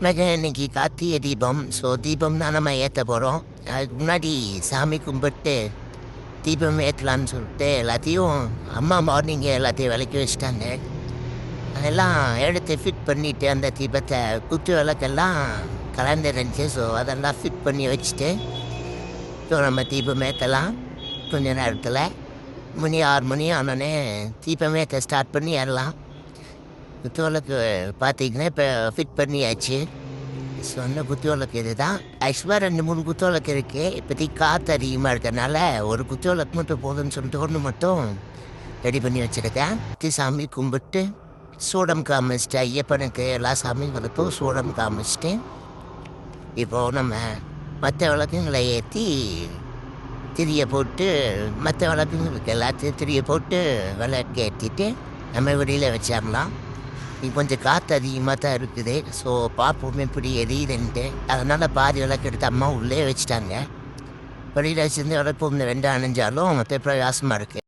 இன்னைக்கு கார்த்திகை தீபம். ஸோ தீபம் தான் நம்ம ஏற்ற போகிறோம். அதுக்கு முன்னாடி சாமி கும்பிட்டு தீபம் ஏற்றலான்னு சொல்லிட்டு எல்லாத்தையும் அம்மா மார்னிங்கே எல்லாத்தையும் விளக்கி வச்சுட்டாங்க. அதெல்லாம் எடுத்து ஃபிட் பண்ணிவிட்டு அந்த தீபத்தை குத்து விளக்கெல்லாம் கலந்துருந்துச்சு. ஸோ அதெல்லாம் ஃபிட் பண்ணி வச்சுட்டு ஸோ நம்ம தீபம் ஏற்றலாம். கொஞ்ச நேரத்தில் 6 மணி ஆனோடனே தீபம் ஏற்ற ஸ்டார்ட் பண்ணி ஏறலாம். குத்து விளக்கு பார்த்தீங்கன்னா இப்போ ஃபிட் பண்ணியாச்சு. சொன்ன குத்து விளக்கு இது தான். ஆக்சுவலாக 2-3 குத்து விளக்கு இருக்குது. இப்போதைக்கு காற்று அதிகமாக இருக்கிறதுனால ஒரு குத்து விளக்கு மட்டும் போதும்னு சொல்லிட்டு ஒன்று மட்டும் ரெடி பண்ணி வச்சுருக்கேன். சாமி கும்பிட்டு சூடம் காமிச்சிட்டு ஐயப்பனுக்கு எல்லா சாமிங்களுக்கும் சூடம் காமிச்சிட்டு இப்போது நம்ம மற்ற விளக்குங்களை ஏற்றி திரியை போட்டு மற்ற விளக்குங்களுக்கு எல்லாத்தையும் திரியை போட்டு விளக்கு ஏற்றிட்டு நம்ம வெளியில் வச்சிடலாம். இது கொஞ்சம் காற்று அதிகமாக தான் இருக்குது. ஸோ பார்ப்போம் எப்படி எரியுதுன்ட்டு. அதனால் பாதி விளக்கு எடுத்து அம்மா உள்ளே வச்சுட்டாங்க. வெளியில் வச்சுருந்து விளக்கு இந்த 2 அணைஞ்சாலும் மற்ற பிரயாசமாக இருக்குது.